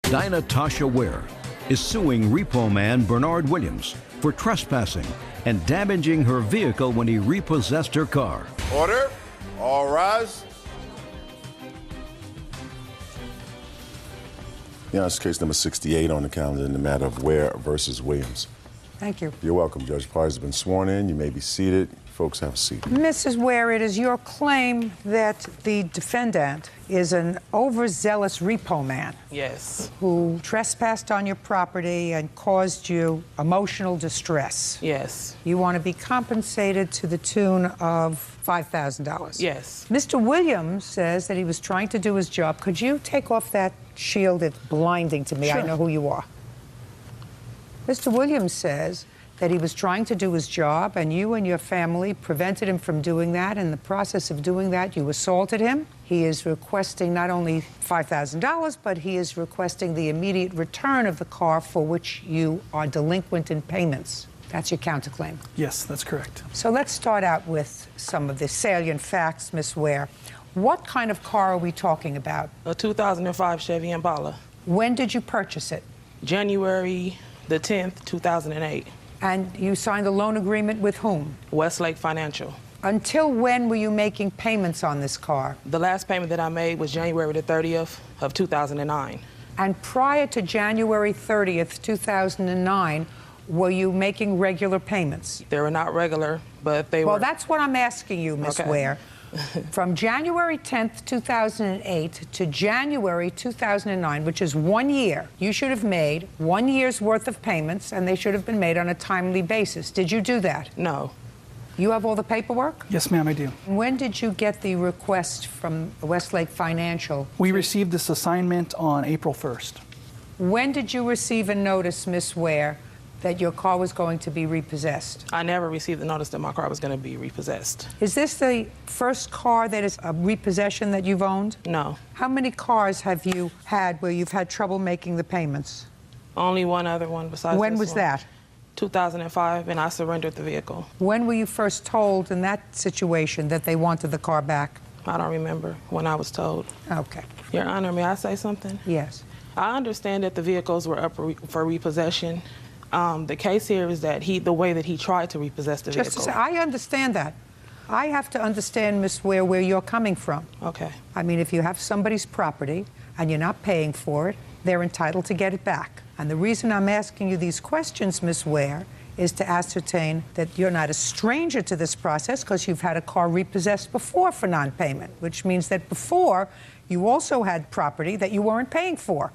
Dynatashia Ware is suing repo man Bernard Williams for trespassing and damaging her vehicle when he repossessed her car. Order. All rise. Yeah, it's case number 68 on the calendar in the matter of Ware versus Williams. Thank you. You're welcome. Judge Parties have been sworn in. You may be seated. Folks, have a seat. Mrs. Ware, it is your claim that the defendant is an overzealous repo man. Yes. Who trespassed on your property and caused you emotional distress. Yes. You want to be compensated to the tune of $5,000. Yes. Mr. Williams says that he was trying to do his job. Could you take off that shield? It's blinding to me. Sure. I know who you are. Mr. Williams says that he was trying to do his job, and you and your family prevented him from doing that. In the process of doing that, you assaulted him. He is requesting not only $5,000, but he is requesting the immediate return of the car for which you are delinquent in payments. That's your counterclaim. Yes, that's correct. So let's start out with some of the salient facts, Ms. Ware. What kind of car are we talking about? A 2005 Chevy Impala. When did you purchase it? January the 10th, 2008. And you signed a loan agreement with whom? Westlake Financial. Until when were you making payments on this car? The last payment that I made was January the 30th of 2009. And prior to January 30th, 2009, were you making regular payments? They were not regular, but they were... Well, that's what I'm asking you, Ms. Okay. Ware. From January 10th, 2008 to January 2009, which is 1 year, you should have made 1 year's worth of payments, and they should have been made on a timely basis. Did you do that? No. You have all the paperwork? Yes, ma'am, I do. When did you get the request from Westlake Financial? We received this assignment on April 1st. When did you receive a notice, Ms. Ware, that your car was going to be repossessed? I never received the notice that my car was going to be repossessed. Is this the first car that is a repossession that you've owned? No. How many cars have you had where you've had trouble making the payments? Only one other one besides When this was one. that? 2005, and I surrendered the vehicle. When were you first told in that situation that they wanted the car back? I don't remember when I was told. Okay. Your Honor, may I say something? Yes. I understand that the vehicles were up for repossession. The case here is that the way that he tried to repossess the vehicle. Just I understand that. I have to understand, Ms. Ware, where you're coming from. Okay. I mean, if you have somebody's property and you're not paying for it, they're entitled to get it back. And the reason I'm asking you these questions, Ms. Ware, is to ascertain that you're not a stranger to this process because you've had a car repossessed before for non-payment, which means that before you also had property that you weren't paying for.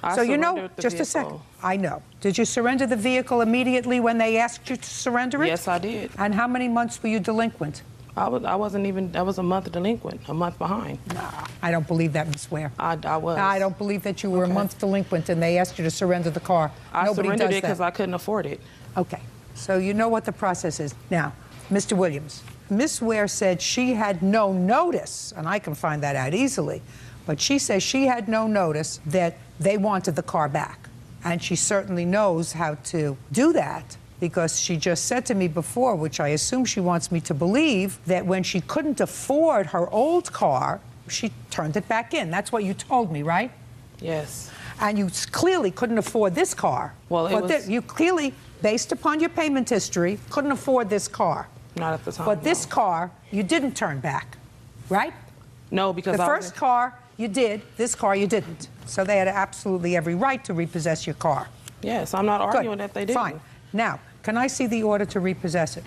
I so you know, surrendered the just vehicle. a second. I know. Did you surrender the vehicle immediately when they asked you to surrender it? Yes, I did. And how many months were you delinquent? I wasn't even, I was a month delinquent, a month behind. No, I don't believe that, Ms. Ware. I was. I don't believe that you were a month delinquent and they asked you to surrender the car. I Nobody surrendered does it because that. I couldn't afford it. Okay, so you know what the process is. Now, Mr. Williams, Ms. Ware said she had no notice, and I can find that out easily, but she says she had no notice that they wanted the car back. And she certainly knows how to do that because she just said to me before, which I assume she wants me to believe, that when she couldn't afford her old car, she turned it back in. That's what you told me, right? Yes. And you clearly couldn't afford this car. Well, you clearly, based upon your payment history, couldn't afford this car. Not at the time. But this no. car, you didn't turn back, right? No, because The first car, you did. This car, you didn't. So they had absolutely every right to repossess your car. Yes, I'm not arguing Good. that they did. Fine. Now, can I see the order to repossess it?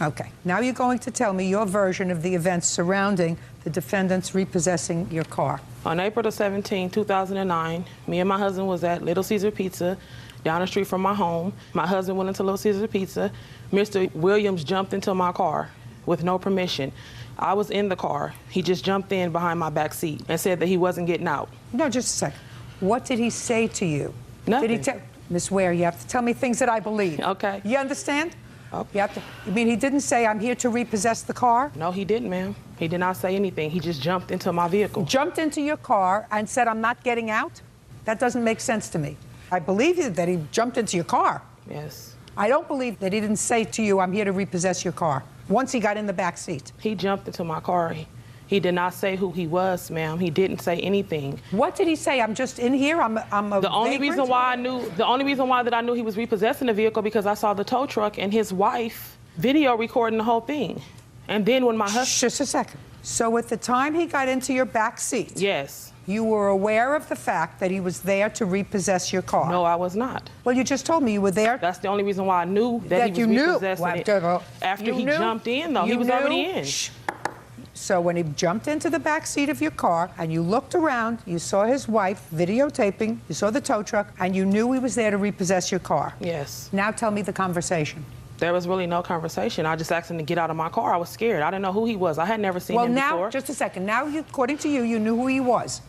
Okay. Now you're going to tell me your version of the events surrounding the defendants repossessing your car. On April the 17th, 2009, me and my husband was at Little Caesar Pizza down the street from my home. My husband went into Little Caesar Pizza. Mr. Williams jumped into my car with no permission. I was in the car. He just jumped in behind my back seat and said that he wasn't getting out. No, just a second. What did he say to you? Nothing. Did he tell Ms. Ware, you have to tell me things that I believe. Okay. You understand? Okay. You have to. You mean he didn't say, I'm here to repossess the car? No, he didn't, ma'am. He did not say anything. He just jumped into my vehicle. Jumped into your car and said, I'm not getting out? That doesn't make sense to me. I believe you that he jumped into your car. Yes. I don't believe that he didn't say to you, I'm here to repossess your car, once he got in the back seat. He jumped into my car. He did not say who he was, ma'am. He didn't say anything. What did he say? I'm just in here. I'm a The only reason why that I knew he was repossessing the vehicle because I saw the tow truck and his wife video recording the whole thing. And then when my husband... Just a second. So at the time he got into your back seat, Yes. you were aware of the fact that he was there to repossess your car? No, I was not. Well, you just told me you were there. That's the only reason why I knew that he was repossessing it. After he jumped in, though. He was already in. So when he jumped into the back seat of your car and you looked around, you saw his wife videotaping, you saw the tow truck, and you knew he was there to repossess your car. Yes. Now tell me the conversation. There was really no conversation. I just asked him to get out of my car. I was scared. I didn't know who he was. I had never seen him before. Well, now, just a second. Now, according to you, you knew who he was.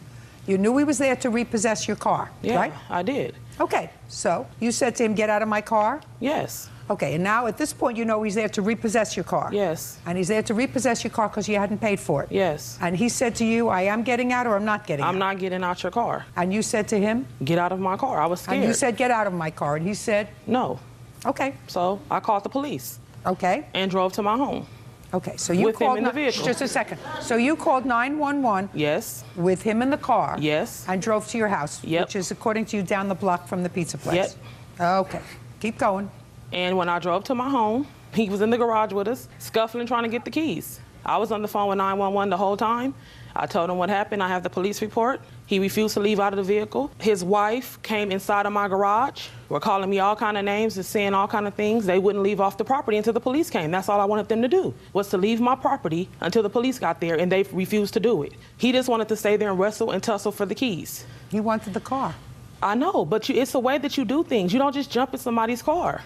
You knew he was there to repossess your car, right? Yeah, I did. Okay, so you said to him, get out of my car? Yes. Okay, and now at this point you know he's there to repossess your car? Yes. And he's there to repossess your car because you hadn't paid for it? Yes. And he said to you, I am getting out or I'm not getting out? I'm not getting out your car. And you said to him? Get out of my car. I was scared. And you said, get out of my car. And he said? No. Okay. So I called the police. Okay. And drove to my home. Okay, so you with called... him in the vehicle. Just a second. So you called 911... Yes. With him in the car... Yes. And drove to your house... Yep. Which is, according to you, down the block from the pizza place. Yep. Okay. Keep going. And when I drove to my home, he was in the garage with us, scuffling, trying to get the keys. I was on the phone with 911 the whole time. I told him what happened. I have the police report. He refused to leave out of the vehicle. His wife came inside of my garage, were calling me all kind of names and saying all kind of things. They wouldn't leave off the property until the police came. That's all I wanted them to do, was to leave my property until the police got there, and they refused to do it. He just wanted to stay there and wrestle and tussle for the keys. He wanted the car. I know, but it's the way that you do things. You don't just jump in somebody's car.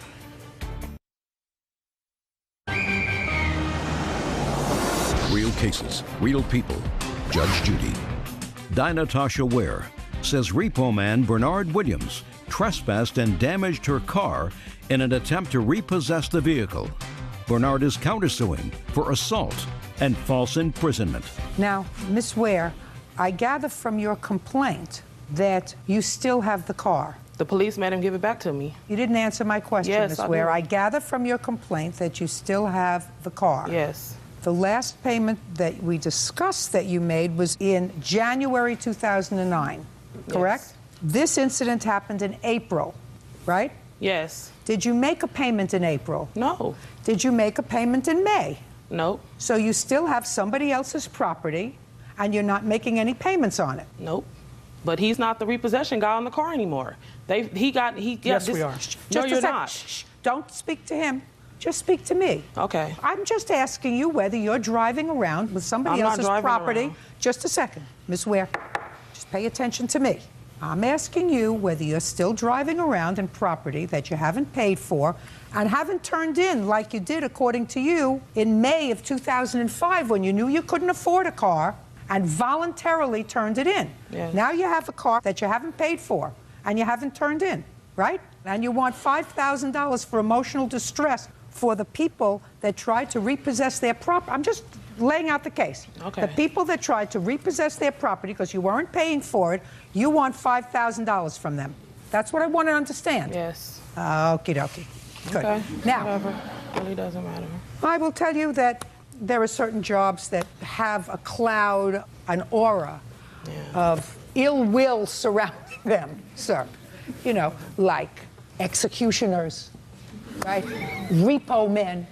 Real cases, real people. Judge Judy. Dynatashia Ware says repo man Bernard Williams trespassed and damaged her car in an attempt to repossess the vehicle. Bernard is countersuing for assault and false imprisonment. Now, Miss Ware, I gather from your complaint that you still have the car. The police made him give it back to me. You didn't answer my question, Yes, Miss I Ware. did. I gather from your complaint that you still have the car. Yes. The last payment that we discussed that you made was in January 2009, correct? Yes. This incident happened in April, right? Yes. Did you make a payment in April? No. Did you make a payment in May? Nope. So you still have somebody else's property and you're not making any payments on it? Nope. But he's not the repossession guy on the car anymore. He got Yes, this. we are. No, Just you're a second. not. Shh. Don't speak to him. Just speak to me. Okay. I'm just asking you whether you're driving around with somebody I'm not else's driving property. around. Just a second, Miss Ware. Just pay attention to me. I'm asking you whether you're still driving around in property that you haven't paid for and haven't turned in like you did, according to you, in May of 2005 when you knew you couldn't afford a car and voluntarily turned it in. Yes. Now you have a car that you haven't paid for and you haven't turned in, right? And you want $5,000 for emotional distress for the people that tried to repossess their property. I'm just laying out the case. Okay. The people that tried to repossess their property because you weren't paying for it, you want $5,000 from them. That's what I want to understand. Yes. Okie dokie. Good. Okay. Now, Whatever. Really doesn't matter. I will tell you that there are certain jobs that have a cloud, an aura of ill will surrounding them, sir. You know, like executioners, right? Repo men.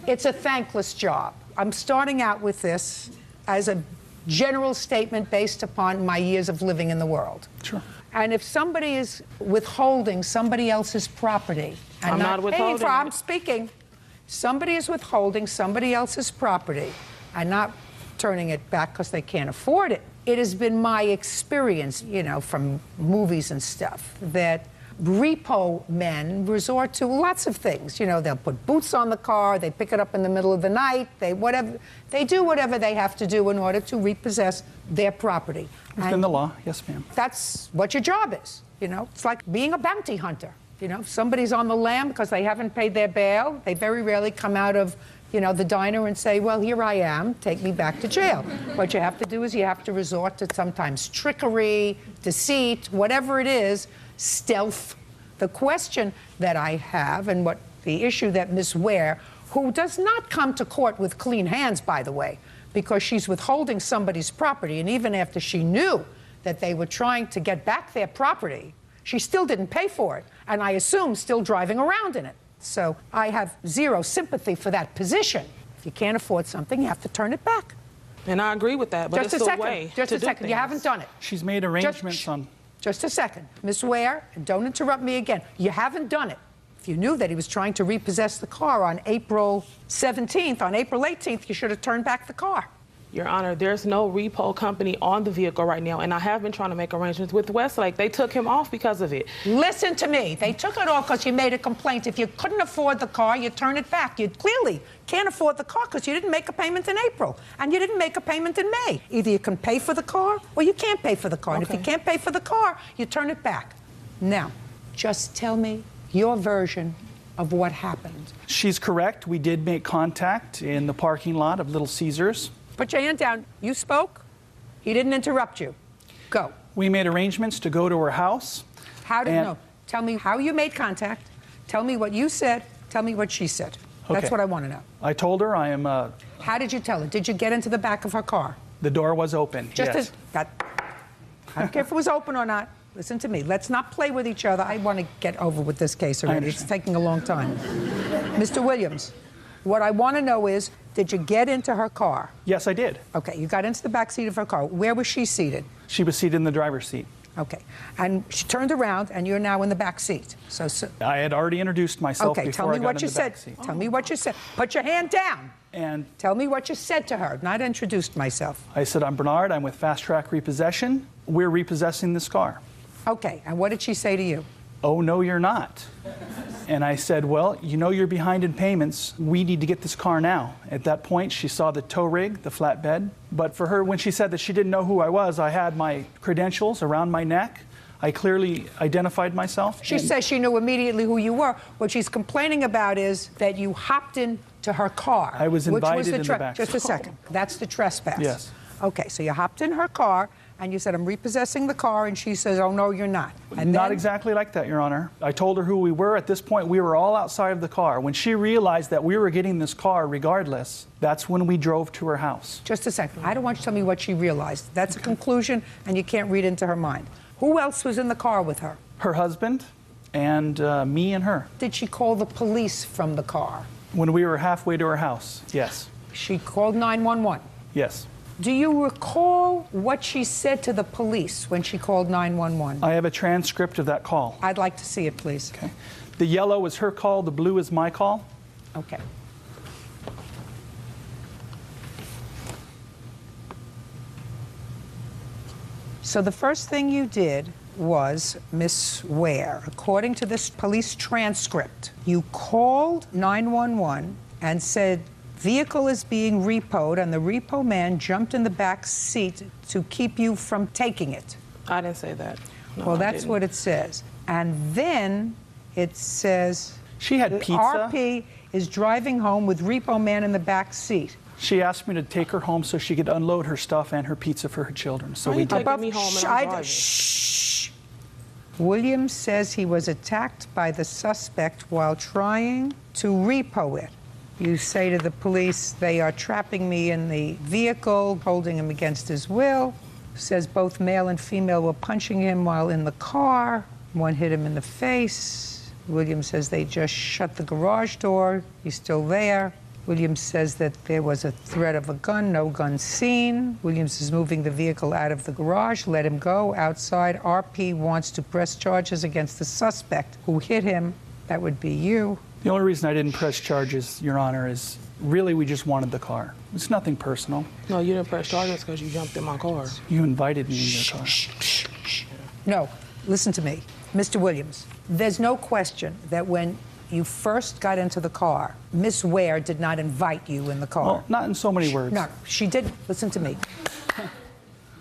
It's a thankless job. I'm starting out with this as a general statement based upon my years of living in the world. Sure. And if somebody is withholding somebody else's property and I'm not not paying withholding for, I'm it. speaking. Somebody is withholding somebody else's property and not turning it back because they can't afford it. It has been my experience, you know, from movies and stuff, that repo men resort to lots of things. You know, they'll put boots on the car, they pick it up in the middle of the night, they do whatever they have to do in order to repossess their property. Within And the law, yes, ma'am. that's what your job is. You know, it's like being a bounty hunter. You know, if somebody's on the lam because they haven't paid their bail, they very rarely come out of, you know, the diner and say, well, here I am, take me back to jail. What you have to do is you have to resort to sometimes trickery, deceit, whatever it is, stealth, The question that I have, and what the issue that Ms. Ware, who does not come to court with clean hands, by the way, because she's withholding somebody's property, and even after she knew that they were trying to get back their property, she still didn't pay for it, and I assume still driving around in it. So I have zero sympathy for that position. If you can't afford something, you have to turn it back. And I agree with that, but Just it's a the second. way Just to a do second. You things. haven't done it. She's made arrangements on... Just a second. Ms. Ware, don't interrupt me again. You haven't done it. If you knew that he was trying to repossess the car on April 17th, on April 18th, you should have turned back the car. Your Honor, there's no repo company on the vehicle right now, and I have been trying to make arrangements with Westlake. They took him off because of it. Listen to me. They took it off because you made a complaint. If you couldn't afford the car, you turn it back. You clearly can't afford the car because you didn't make a payment in April, and you didn't make a payment in May. Either you can pay for the car or you can't pay for the car. And if you can't pay for the car, you turn it back. Now, just tell me your version of what happened. She's correct. We did make contact in the parking lot of Little Caesars. Put your hand down. You spoke. He didn't interrupt you. Go. We made arrangements to go to her house. How did and- no? Tell me how you made contact. Tell me what you said. Tell me what she said. That's Okay. what I want to know. I told her I am... How did you tell her? Did you get into the back of her car? the door was open, Just yes. as that. I don't care if it was open or not. Listen to me. Let's not play with each other. I want to get over with this case already. It's understand. taking a long time. Mr. Williams, what I want to know is, did you get into her car? Yes, I did. Okay, you got into the back seat of her car. Where was she seated? She was seated in the driver's seat. Okay, and she turned around, and you're now in the back seat. So I had already introduced myself okay, tell before me I got what in you the said. back seat. Tell me what you said. Put your hand down. And Tell me what you said to her. Not introduced myself. I said, I'm Bernard. I'm with Fast Track Repossession. We're repossessing this car. Okay, and what did she say to you? Oh, no, you're not. And I said, well, you know you're behind in payments. We need to get this car now. At that point, she saw the tow rig, the flatbed. But for her, when she said that she didn't know who I was, I had my credentials around my neck. I clearly identified myself. She says she knew immediately who you were. What she's complaining about is that you hopped into her car. I was which invited in the back Just a seat. second. That's the trespass. Yes. Okay, so you hopped in her car, and you said, I'm repossessing the car, and she says, oh, no, you're not. And Not then, exactly like that, Your Honor. I told her who we were. At this point, we were all outside of the car. When she realized that we were getting this car regardless, that's when we drove to her house. Just a second. I don't want you to tell me what she realized. That's a conclusion, and you can't read into her mind. Who else was in the car with her? Her husband and me and her. Did she call the police from the car? When we were halfway to her house, yes. She called 911. Yes. Do you recall what she said to the police when she called 911? I have a transcript of that call. I'd like to see it, please. Okay. The yellow is her call, the blue is my call. Okay. So the first thing you did was, Miss Ware, according to this police transcript, you called 911 and said, vehicle is being repoed, and the repo man jumped in the back seat to keep you from taking it. I didn't say that. No, Well, I that's didn't. what it says. And then it says, She had pizza. RP is driving home with repo man in the back seat. She asked me to take her home so she could unload her stuff and her pizza for her children. So Why we you did. taking me home and I'm driving? Shh. Williams says he was attacked by the suspect while trying to repo it. You say to the police, they are trapping me in the vehicle, holding him against his will. Says both male and female were punching him while in the car. One hit him in the face. Williams says they just shut the garage door. He's still there. Williams says that there was a threat of a gun, no gun seen. Williams is moving the vehicle out of the garage. Let him go. Outside, RP wants to press charges against the suspect who hit him. That would be you. The only reason I didn't press charges, Your Honor, is really we just wanted the car. It's nothing personal. No, you didn't press charges because you jumped in my car. You invited me in your car. No, listen to me. Mr. Williams, there's no question that when you first got into the car, Miss Ware did not invite you in the car. Well, not in so many words. No, she didn't. Listen to me.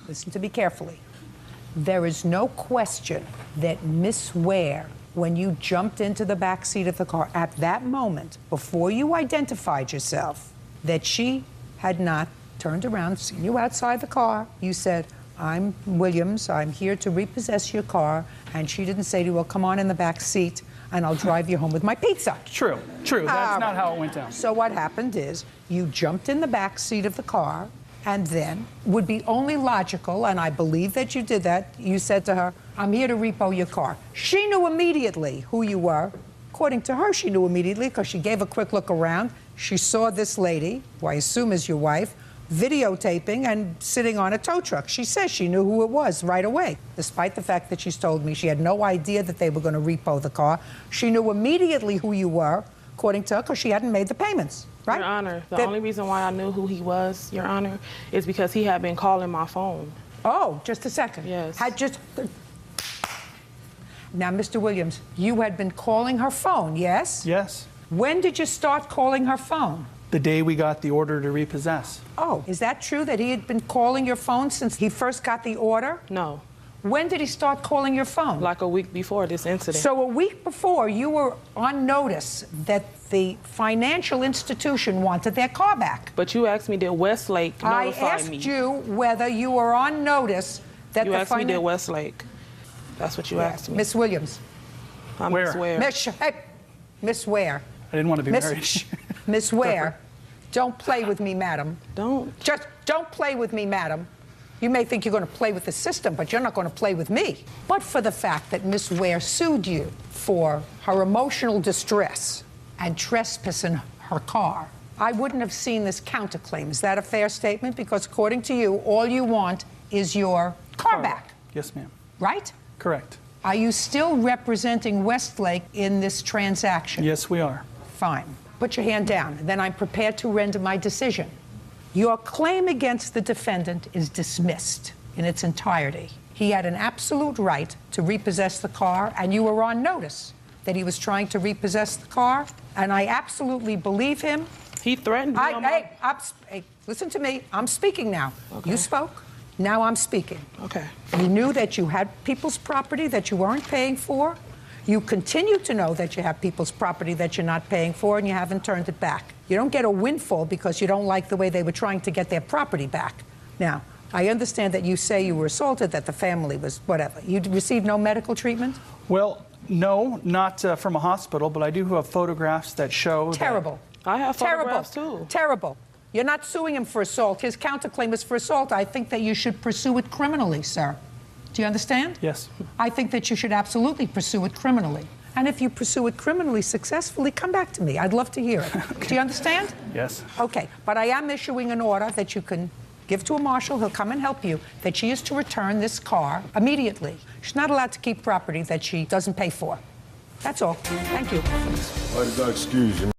Listen to me carefully. There is no question that Miss Ware, when you jumped into the back seat of the car, at that moment, before you identified yourself, that she had not turned around, seen you outside the car. You said, I'm Williams. I'm here to repossess your car. And she didn't say to you, well, come on in the back seat and I'll drive you home with my pizza. True. That's not how it went down. So what happened is you jumped in the back seat of the car, and then would be only logical, and I believe that you did that, you said to her, I'm here to repo your car. She knew immediately who you were. According to her, she knew immediately because she gave a quick look around. She saw this lady, who I assume is your wife, videotaping and sitting on a tow truck. She says she knew who it was right away, despite the fact that she's told me she had no idea that they were going to repo the car. She knew immediately who you were, according to her, because she hadn't made the payments, right? Your Honor, the only reason why I knew who he was, Your Honor, is because he had been calling my phone. Oh, just a second. Yes. Now, Mr. Williams, you had been calling her phone, yes? Yes. When did you start calling her phone? The day we got the order to repossess. Oh, is that true that he had been calling your phone since he first got the order? No. When did he start calling your phone? Like a week before this incident. So a week before, you were on notice that the financial institution wanted their car back. But you asked me, did Westlake notify me? I asked you whether you were on notice that you asked me, did Westlake? That's what you asked me. Miss Williams. I'm Where? Miss Ware. Miss Ware. I didn't want to be married. Miss Ware, don't play with me, madam. Just don't play with me, madam. You may think you're going to play with the system, but you're not going to play with me. But for the fact that Miss Ware sued you for her emotional distress and trespassing her car, I wouldn't have seen this counterclaim. Is that a fair statement? Because according to you, all you want is your car back. Yes, ma'am. Right? Correct. Are you still representing Westlake in this transaction? Yes, we are. Fine. Put your hand down. Then I'm prepared to render my decision. Your claim against the defendant is dismissed in its entirety. He had an absolute right to repossess the car, and you were on notice that he was trying to repossess the car, and I absolutely believe him. He threatened me. Hey, listen to me. I'm speaking now. Okay. You spoke. Now I'm speaking. Okay. You knew that you had people's property that you weren't paying for. You continue to know that you have people's property that you're not paying for, and you haven't turned it back. You don't get a windfall because you don't like the way they were trying to get their property back. Now, I understand that you say you were assaulted, that the family was whatever. You received no medical treatment? Well, no, not from a hospital, but I do have photographs that show. Terrible. I have photographs too. Terrible. You're not suing him for assault. His counterclaim is for assault. I think that you should pursue it criminally, sir. Do you understand? Yes. I think that you should absolutely pursue it criminally. And if you pursue it criminally successfully, come back to me. I'd love to hear it. Okay. Do you understand? Yes. Okay. But I am issuing an order that you can give to a marshal. He'll come and help you, that she is to return this car immediately. She's not allowed to keep property that she doesn't pay for. That's all. Thank you. Excuse you.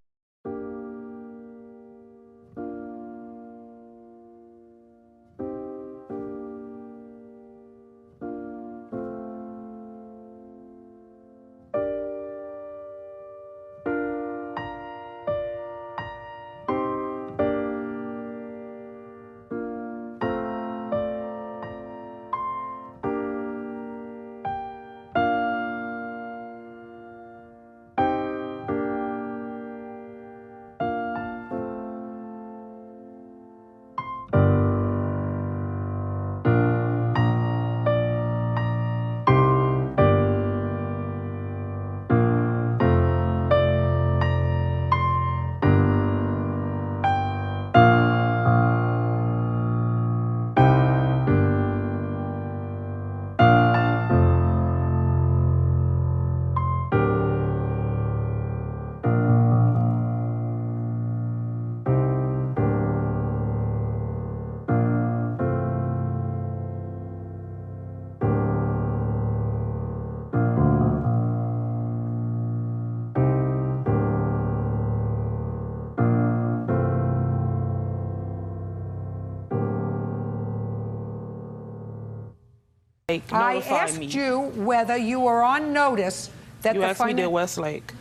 I asked you whether you were on notice that you the asked me, did Westlake?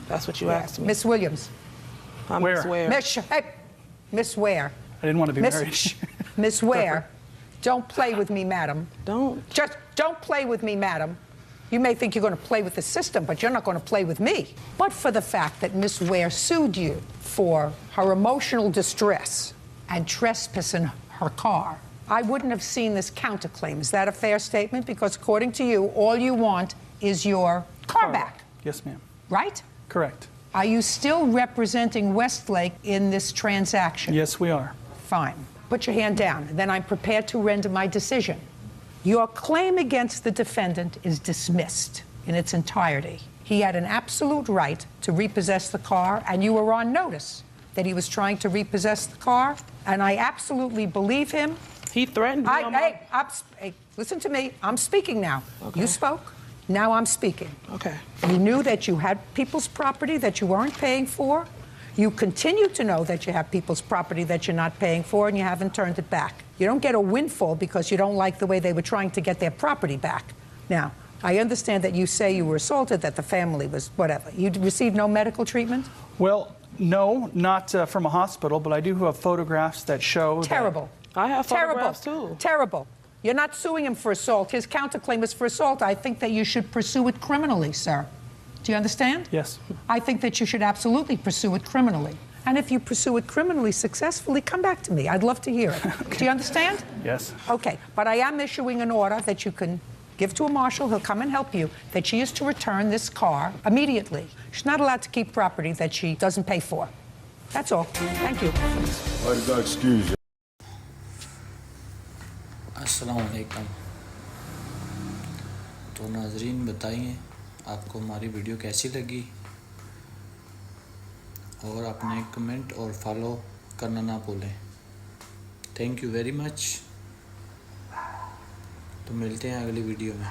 That's what you asked me. Miss Williams. I'm Where? Miss Ware. Miss Ware. I didn't want to be married. Miss Ware, don't play with me, madam. Just don't play with me, madam. You may think you're going to play with the system, but you're not going to play with me. But for the fact that Miss Ware sued you for her emotional distress and trespassing her car, I wouldn't have seen this counterclaim. Is that a fair statement? Because according to you, all you want is your car back. Yes, ma'am. Right? Correct. Are you still representing Westlake in this transaction? Yes, we are. Fine. Put your hand down. Then I'm prepared to render my decision. Your claim against the defendant is dismissed in its entirety. He had an absolute right to repossess the car, and you were on notice that he was trying to repossess the car, and I absolutely believe him. He threatened me. Hey, listen to me. I'm speaking now. Okay. You spoke. Now I'm speaking. Okay. You knew that you had people's property that you weren't paying for. You continue to know that you have people's property that you're not paying for, and you haven't turned it back. You don't get a windfall because you don't like the way they were trying to get their property back. Now, I understand that you say you were assaulted, that the family was whatever. You received no medical treatment? Well, no, not from a hospital, but I do have photographs that show Terrible. I have photographs Terrible. too. Terrible. You're not suing him for assault. His counterclaim is for assault. I think that you should pursue it criminally, sir. Do you understand? Yes. I think that you should absolutely pursue it criminally. And if you pursue it criminally successfully, come back to me. I'd love to hear it. Okay. Do you understand? Yes. Okay. But I am issuing an order that you can give to a marshal. He'll come and help you, that she is to return this car immediately. She's not allowed to keep property that she doesn't pay for. That's all. Thank you. I did not excuse you. अस्सलाम वालेकुम। तो नाजरीन बताइए आपको हमारी video कैसी लगी, और अपने कमेंट और फॉलो करना ना भूलें। Thank you very much. तो मिलते हैं अगली वीडियो में।